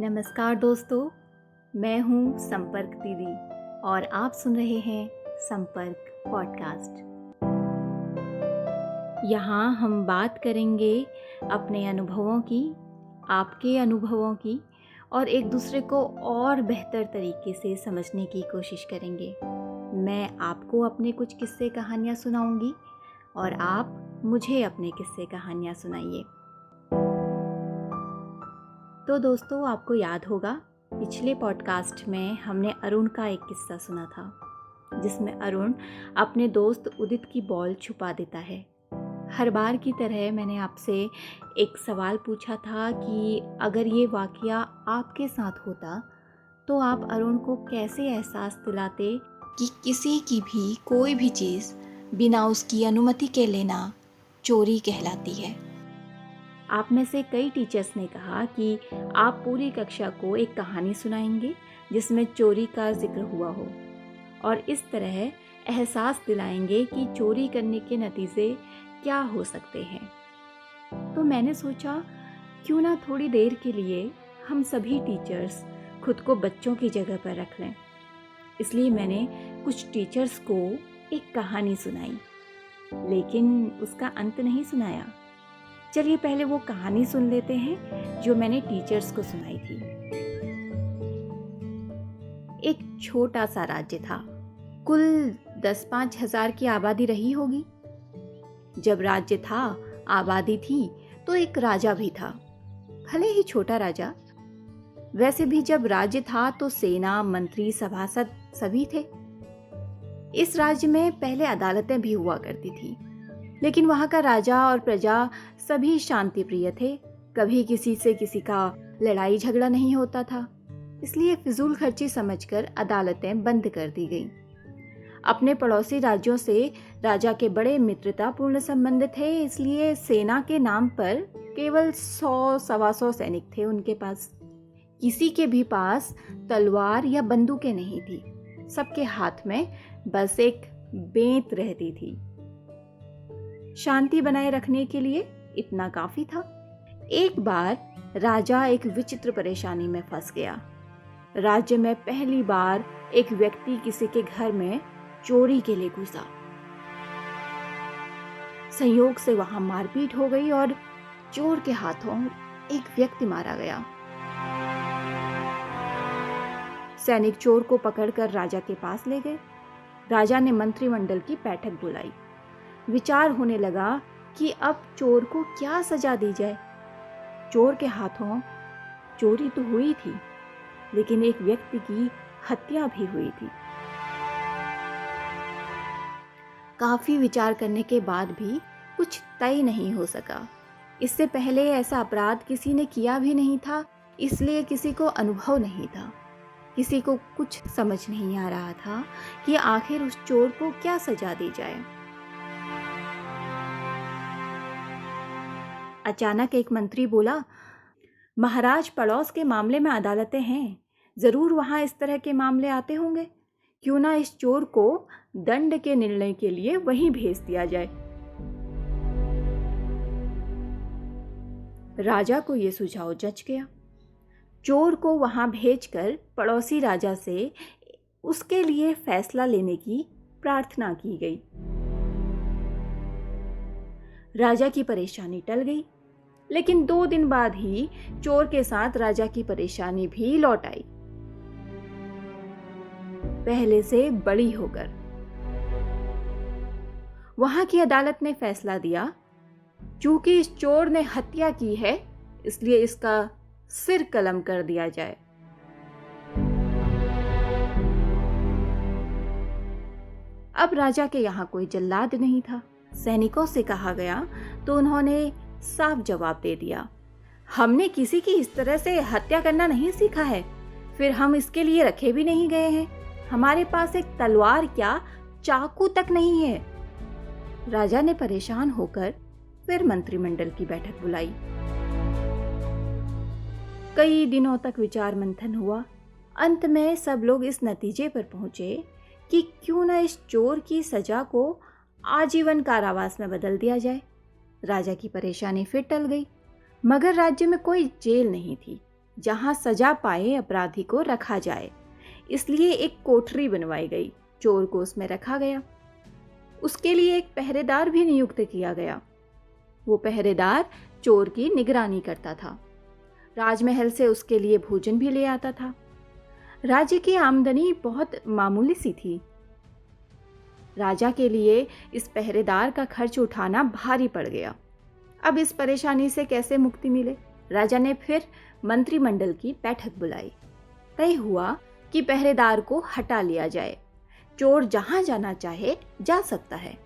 नमस्कार दोस्तों, मैं हूँ संपर्क दीदी और आप सुन रहे हैं संपर्क पॉडकास्ट। यहाँ हम बात करेंगे अपने अनुभवों की, आपके अनुभवों की और एक दूसरे को और बेहतर तरीके से समझने की कोशिश करेंगे। मैं आपको अपने कुछ किस्से कहानियाँ सुनाऊंगी और आप मुझे अपने किस्से कहानियाँ सुनाइए। तो दोस्तों, आपको याद होगा पिछले पॉडकास्ट में हमने अरुण का एक किस्सा सुना था, जिसमें अरुण अपने दोस्त उदित की बॉल छुपा देता है। हर बार की तरह मैंने आपसे एक सवाल पूछा था कि अगर ये वाकया आपके साथ होता तो आप अरुण को कैसे एहसास दिलाते कि किसी की भी कोई भी चीज़ बिना उसकी अनुमति के लेना चोरी कहलाती है। आप में से कई टीचर्स ने कहा कि आप पूरी कक्षा को एक कहानी सुनाएंगे जिसमें चोरी का जिक्र हुआ हो और इस तरह एहसास दिलाएंगे कि चोरी करने के नतीजे क्या हो सकते हैं। तो मैंने सोचा क्यों ना थोड़ी देर के लिए हम सभी टीचर्स खुद को बच्चों की जगह पर रख लें। इसलिए मैंने कुछ टीचर्स को एक कहानी सुनाई, लेकिन उसका अंत नहीं सुनाया। चलिए पहले वो कहानी सुन लेते हैं जो मैंने टीचर्स को सुनाई थी। एक छोटा सा राज्य था, कुल 10-5 हजार की आबादी रही होगी। जब राज्य था, आबादी थी, तो एक राजा भी था, भले ही छोटा राजा। वैसे भी जब राज्य था तो सेना, मंत्री, सभासद सभी थे। इस राज्य में पहले अदालतें भी हुआ करती थी, लेकिन वहाँ का राजा और प्रजा सभी शांति प्रिय थे। कभी किसी से किसी का लड़ाई झगड़ा नहीं होता था, इसलिए फिजूल खर्ची समझकर अदालतें बंद कर दी गईं। अपने पड़ोसी राज्यों से राजा के बड़े मित्रतापूर्ण संबंध थे, इसलिए सेना के नाम पर केवल 100-125 सैनिक थे उनके पास। किसी के भी पास तलवार या बंदूकें नहीं थी, सबके हाथ में बस एक बेंत रहती थी। शांति बनाए रखने के लिए इतना काफी था। एक बार राजा एक विचित्र परेशानी में फंस गया। राज्य में पहली बार एक व्यक्ति किसी के घर में चोरी के लिए घुसा। संयोग से वहां मारपीट हो गई और चोर के हाथों एक व्यक्ति मारा गया। सैनिक चोर को पकड़कर राजा के पास ले गए। राजा ने मंत्रिमंडल की बैठक बुलाई। विचार होने लगा कि अब चोर को क्या सजा दी जाए। चोर के हाथों चोरी तो हुई थी, लेकिन एक व्यक्ति की हत्या भी हुई थी। काफी विचार करने के बाद भी कुछ तय नहीं हो सका। इससे पहले ऐसा अपराध किसी ने किया भी नहीं था, इसलिए किसी को अनुभव नहीं था। किसी को कुछ समझ नहीं आ रहा था कि आखिर उस चोर को क्या सजा दी जाए। अचानक एक मंत्री बोला, महाराज, पड़ोस के मामले में अदालतें हैं, जरूर वहां इस तरह के मामले आते होंगे। क्यों ना इस चोर को दंड के निर्णय के लिए वहीं भेज दिया जाए। राजा को यह सुझाव जच गया। चोर को वहां भेजकर पड़ोसी राजा से उसके लिए फैसला लेने की प्रार्थना की गई। राजा की परेशानी टल गई, लेकिन 2 दिन बाद ही चोर के साथ राजा की परेशानी भी लौट आई, पहले से बड़ी होकर। वहां की अदालत ने फैसला दिया, चूंकि इस चोर ने हत्या की है, इसलिए इसका सिर कलम कर दिया जाए। अब राजा के यहां कोई जल्लाद नहीं था। सैनिकों से कहा गया तो उन्होंने साफ जवाब दे दिया, हमने किसी की इस तरह से हत्या करना नहीं सीखा है, फिर हम इसके लिए रखे भी नहीं गए हैं। हमारे पास एक तलवार क्या, चाकू तक नहीं है। राजा ने परेशान होकर फिर मंत्रिमंडल की बैठक बुलाई। कई दिनों तक विचार मंथन हुआ। अंत में सब लोग इस नतीजे पर पहुंचे कि क्यों न इस चोर की सजा को आजीवन कारावास में बदल दिया जाए। राजा की परेशानी फिर टल गई, मगर राज्य में कोई जेल नहीं थी, जहां सजा पाए अपराधी को रखा जाए, इसलिए एक कोठरी बनवाई गई। चोर को उसमें रखा गया। उसके लिए एक पहरेदार भी नियुक्त किया गया। वो पहरेदार चोर की निगरानी करता था। राजमहल से उसके लिए भोजन भी ले आता था। राज्य की आमदनी बहुत मामूली सी थी। राजा के लिए इस पहरेदार का खर्च उठाना भारी पड़ गया। अब इस परेशानी से कैसे मुक्ति मिले? राजा ने फिर मंत्रिमंडल की बैठक बुलाई। तय हुआ कि पहरेदार को हटा लिया जाए। चोर जहां जाना चाहे जा सकता है।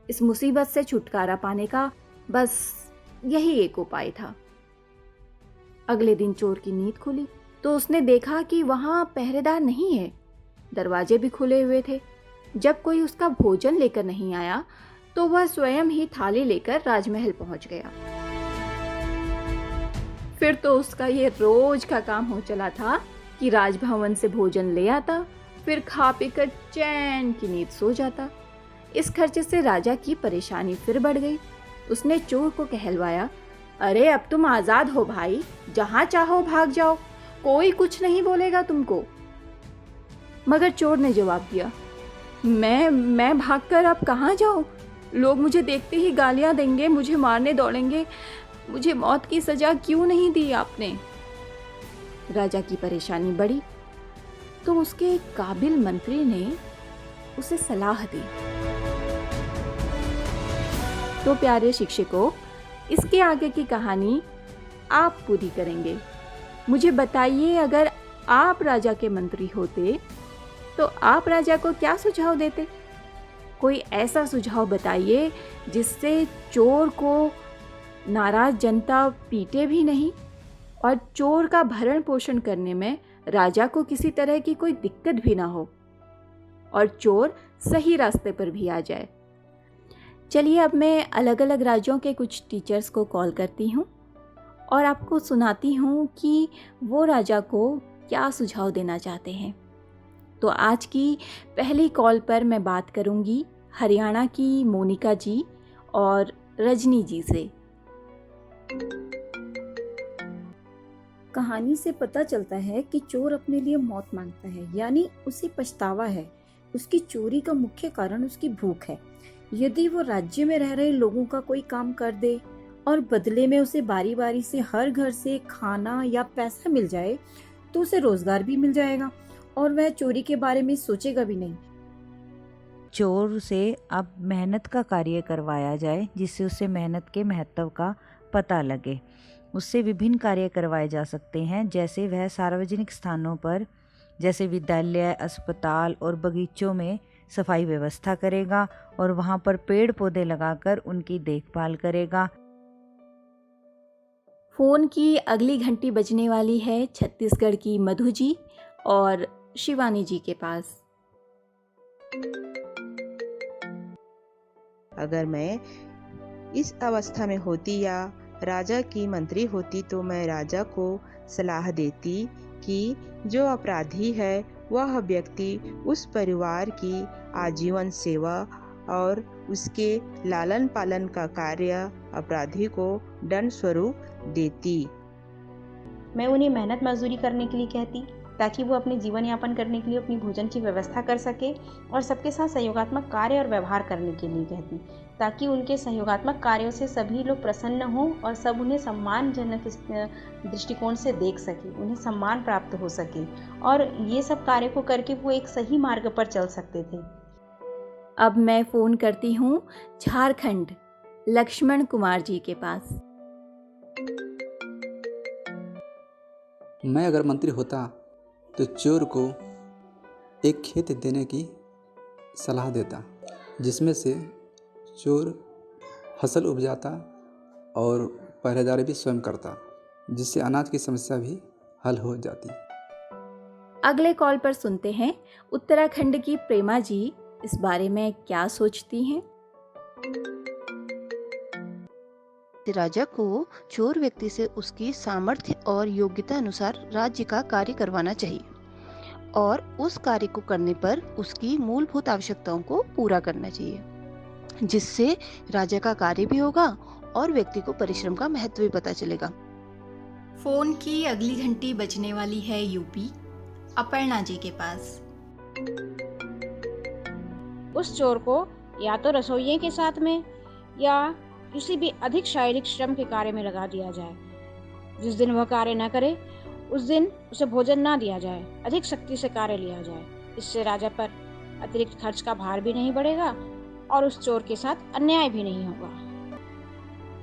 इस मुसीबत से छुटकारा पाने का बस यही एक उपाय था। अगले दिन चोर की नींद खुली तो उसने देखा कि वहां पहरेदार नहीं है। दरवाजे भी खुले हुए थे। जब कोई उसका भोजन लेकर नहीं आया तो वह स्वयं ही थाली लेकर राजमहल पहुंच गया। फिर तो उसका ये रोज का काम हो चला था कि राजभवन से भोजन ले आता, फिर खा पीकर चैन की नींद सो जाता। इस खर्चे से राजा की परेशानी फिर बढ़ गई। उसने चोर को कहलवाया, अरे अब तुम आजाद हो भाई, जहां चाहो भाग जाओ, कोई कुछ नहीं बोलेगा तुमको। मगर चोर ने जवाब दिया, मैं भागकर अब कहाँ जाऊं? लोग मुझे देखते ही गालियां देंगे, मुझे मारने दौड़ेंगे। मुझे मौत की सजा क्यों नहीं दी आपने? राजा की परेशानी बढ़ी तो उसके एक काबिल मंत्री ने उसे सलाह दी। तो प्यारे शिक्षकों, इसके आगे की कहानी आप पूरी करेंगे। मुझे बताइए, अगर आप राजा के मंत्री होते तो आप राजा को क्या सुझाव देते? कोई ऐसा सुझाव बताइए जिससे चोर को नाराज जनता पीटे भी नहीं और चोर का भरण पोषण करने में राजा को किसी तरह की कोई दिक्कत भी ना हो और चोर सही रास्ते पर भी आ जाए। चलिए, अब मैं अलग अलग राज्यों के कुछ टीचर्स को कॉल करती हूँ और आपको सुनाती हूँ कि वो राजा को क्या सुझाव देना चाहते हैं। तो आज की पहली कॉल पर मैं बात करूँगी हरियाणा की मोनिका जी और रजनी जी से। कहानी से पता चलता है कि चोर अपने लिए मौत मांगता है, यानी उसे पछतावा है। उसकी चोरी का मुख्य कारण उसकी भूख है। यदि वो राज्य में रह रहे लोगों का कोई काम कर दे और बदले में उसे बारी बारी से हर घर से खाना या पैसा मिल जाए तो उसे रोजगार भी मिल जाएगा और वह चोरी के बारे में सोचेगा भी नहीं। चोर से अब मेहनत का कार्य करवाया जाए जिससे उसे मेहनत के महत्व का पता लगे। उससे विभिन्न कार्य करवाए जा सकते हैं, जैसे वह सार्वजनिक स्थानों पर जैसे विद्यालय, अस्पताल और बगीचों में सफाई व्यवस्था करेगा और वहाँ पर पेड़ पौधे लगाकर उनकी देखभाल करेगा। फ़ोन की अगली घंटी बजने वाली है छत्तीसगढ़ की मधु जी और शिवानी जी के पास। अगर मैं इस अवस्था में होती या राजा की मंत्री होती तो मैं राजा को सलाह देती कि जो अपराधी है वह व्यक्ति उस परिवार की आजीवन सेवा और उसके लालन पालन का कार्य अपराधी को दंड स्वरूप देती। मैं उन्हें मेहनत मजदूरी करने के लिए कहती ताकि वो अपने जीवन यापन करने के लिए अपनी भोजन की व्यवस्था कर सके, और सबके साथ सहयोगात्मक कार्य और व्यवहार करने के लिए कहती ताकि उनके सहयोगात्मक कार्यों से सभी लोग प्रसन्न हों और सब उन्हें सम्मानजनक दृष्टिकोण से देख सके, उन्हें सम्मान प्राप्त हो सके और ये सब कार्य को करके वो एक सही मार्ग पर चल सकते थे। अब मैं फ़ोन करती हूँ झारखंड लक्ष्मण कुमार जी के पास। मैं अगर मंत्री होता तो चोर को एक खेत देने की सलाह देता जिसमें से चोर फसल उपजाता और पहरेदारी भी स्वयं करता, जिससे अनाज की समस्या भी हल हो जाती। अगले कॉल पर सुनते हैं उत्तराखंड की प्रेमा जी इस बारे में क्या सोचती हैं। राजा को चोर व्यक्ति से उसकी सामर्थ्य और योग्यता अनुसार राज्य का कार्य करवाना चाहिए और उस कार्य को करने पर उसकी मूलभूत आवश्यकताओं को पूरा करना चाहिए, जिससे राजा का कार्य भी होगा और व्यक्ति को परिश्रम का महत्व भी पता चलेगा। फोन की अगली घंटी बजने वाली है यूपी, अपर्णा जी के पास। उस चोर को या तो रसोइये के साथ में या किसी भी अधिक शारीरिक श्रम के कार्य में लगा दिया जाए। जिस दिन वह कार्य न करे उस दिन उसे भोजन ना दिया जाए, अधिक सख्ती से कार्य लिया जाए। इससे राजा पर अतिरिक्त खर्च का भार भी नहीं बढ़ेगा और उस चोर के साथ अन्याय भी नहीं होगा।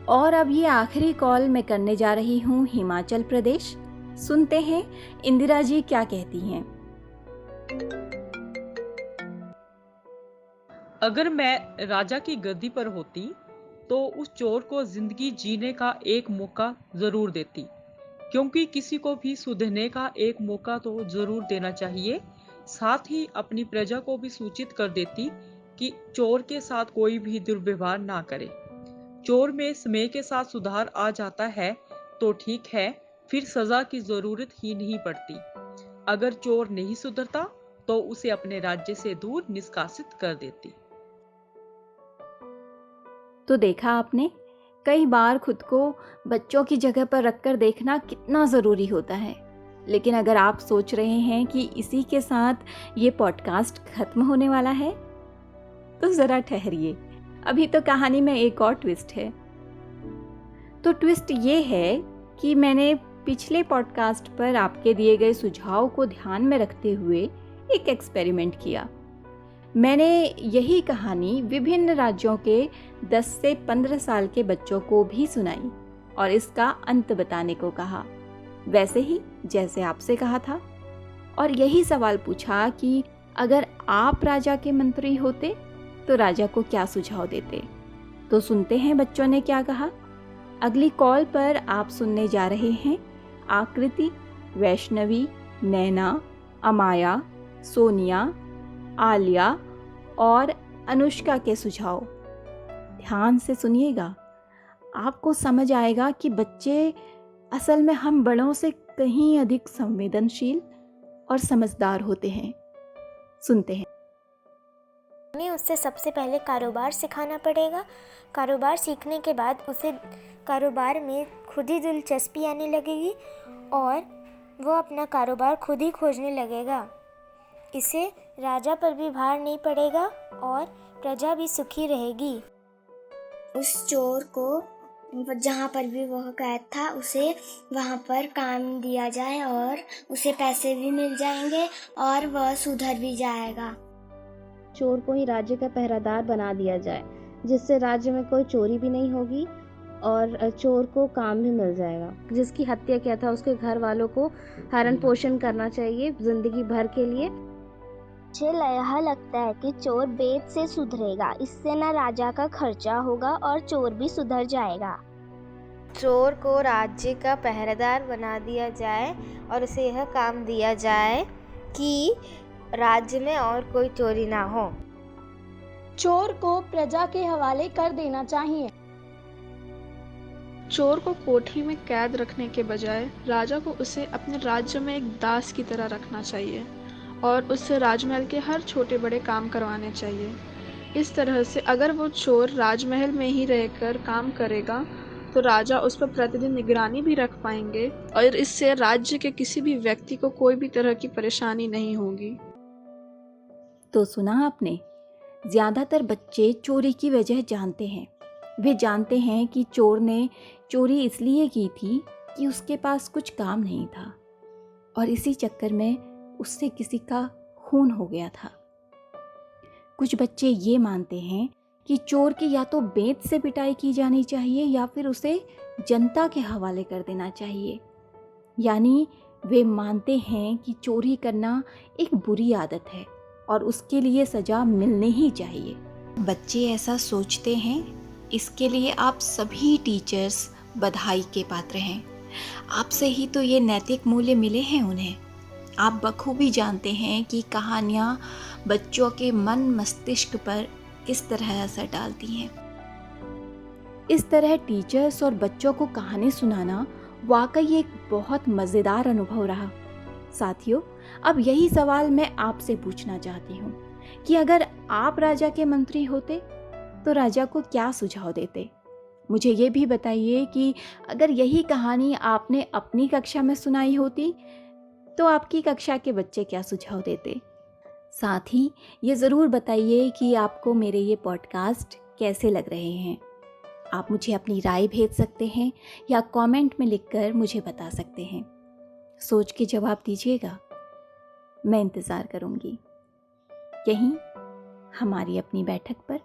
और अब ये आखिरी कॉल मैं करने जा रही हूँ हिमाचल प्रदेश। सुनते हैं इंदिरा जी क्या कहती हैं। अगर मैं राजा की गद्दी पर होती तो उस चोर को जिंदगी जीने का एक मौका जरूर देती, क्योंकि किसी को भी सुधरने का एक मौका तो जरूर देना चाहिए। साथ ही अपनी प्रजा को भी सूचित कर देती कि चोर के साथ कोई भी दुर्व्यवहार ना करे। चोर में समय के साथ सुधार आ जाता है तो ठीक है, फिर सजा की जरूरत ही नहीं पड़ती। अगर चोर नहीं सुधरता तो उसे अपने राज्य से दूर निष्कासित कर देती। तो देखा आपने, कई बार खुद को बच्चों की जगह पर रखकर देखना कितना ज़रूरी होता है। लेकिन अगर आप सोच रहे हैं कि इसी के साथ ये पॉडकास्ट खत्म होने वाला है, तो ज़रा ठहरिए, अभी तो कहानी में एक और ट्विस्ट है। तो ट्विस्ट ये है कि मैंने पिछले पॉडकास्ट पर आपके दिए गए सुझाव को ध्यान में रखते हुए एक एक्सपेरिमेंट किया। मैंने यही कहानी विभिन्न राज्यों के 10 से 15 साल के बच्चों को भी सुनाई और इसका अंत बताने को कहा, वैसे ही जैसे आपसे कहा था। और यही सवाल पूछा कि अगर आप राजा के मंत्री होते तो राजा को क्या सुझाव देते। तो सुनते हैं बच्चों ने क्या कहा। अगली कॉल पर आप सुनने जा रहे हैं आकृति, वैष्णवी, नैना, अमाया, सोनिया, आलिया और अनुष्का के सुझाव। ध्यान से सुनिएगा, आपको समझ आएगा कि बच्चे असल में हम बड़ों से कहीं अधिक संवेदनशील और समझदार होते हैं। सुनते हैं। हमें उससे सबसे पहले कारोबार सिखाना पड़ेगा। कारोबार सीखने के बाद उसे कारोबार में खुद ही दिलचस्पी आने लगेगी और वो अपना कारोबार खुद ही खोजने लगेगा। इससे राजा पर भी भार नहीं पड़ेगा और प्रजा भी सुखी रहेगी। उस चोर को जहाँ पर भी वह कैद था उसे वहाँ पर काम दिया जाए और उसे पैसे भी मिल जाएंगे और वह सुधर भी जाएगा। चोर को ही राज्य का पहरादार बना दिया जाए, जिससे राज्य में कोई चोरी भी नहीं होगी और चोर को काम भी मिल जाएगा। जिसकी हत्या किया था उसके घर वालों को भरण पोषण करना चाहिए जिंदगी भर के लिए। मुझे यह लगता है कि चोर बेद से सुधरेगा, इससे ना राजा का खर्चा होगा और चोर भी सुधर जाएगा। चोर को राज्य का पहरेदार बना दिया जाए और उसे यह काम दिया जाए कि राज्य में और कोई चोरी ना हो। चोर को प्रजा के हवाले कर देना चाहिए। चोर को कोठरी में कैद रखने के बजाय राजा को उसे अपने राज्य में एक दास की तरह रखना चाहिए और उससे राजमहल के हर छोटे बड़े काम करवाने चाहिए। इस तरह से अगर वो चोर राजमहल में ही रहकर काम करेगा तो राजा उस पर प्रतिदिन निगरानी भी रख पाएंगे और इससे राज्य के किसी भी व्यक्ति को कोई भी तरह की परेशानी नहीं होगी। तो सुना आपने, ज़्यादातर बच्चे चोरी की वजह जानते हैं। वे जानते हैं कि चोर ने चोरी इसलिए की थी कि उसके पास कुछ काम नहीं था और इसी चक्कर में उससे किसी का खून हो गया था। कुछ बच्चे ये मानते हैं कि चोर की या तो बेंत से पिटाई की जानी चाहिए या फिर उसे जनता के हवाले कर देना चाहिए। यानी वे मानते हैं कि चोरी करना एक बुरी आदत है और उसके लिए सज़ा मिलनी ही चाहिए। बच्चे ऐसा सोचते हैं, इसके लिए आप सभी टीचर्स बधाई के पात्र हैं। आपसे ही तो ये नैतिक मूल्य मिले हैं उन्हें। आप बखूबी जानते हैं कि कहानियाँ बच्चों के मन मस्तिष्क पर किस तरह असर डालती हैं। इस तरह टीचर्स और बच्चों को कहानी सुनाना वाकई एक बहुत मज़ेदार अनुभव रहा। साथियों, अब यही सवाल मैं आपसे पूछना चाहती हूँ कि अगर आप राजा के मंत्री होते तो राजा को क्या सुझाव देते। मुझे ये भी बताइए कि अगर यही कहानी आपने अपनी कक्षा में सुनाई होती तो आपकी कक्षा के बच्चे क्या सुझाव देते। साथ ही ये ज़रूर बताइए कि आपको मेरे ये पॉडकास्ट कैसे लग रहे हैं। आप मुझे अपनी राय भेज सकते हैं या कमेंट में लिखकर मुझे बता सकते हैं। सोच के जवाब दीजिएगा, मैं इंतज़ार करूँगी यहीं हमारी अपनी बैठक पर।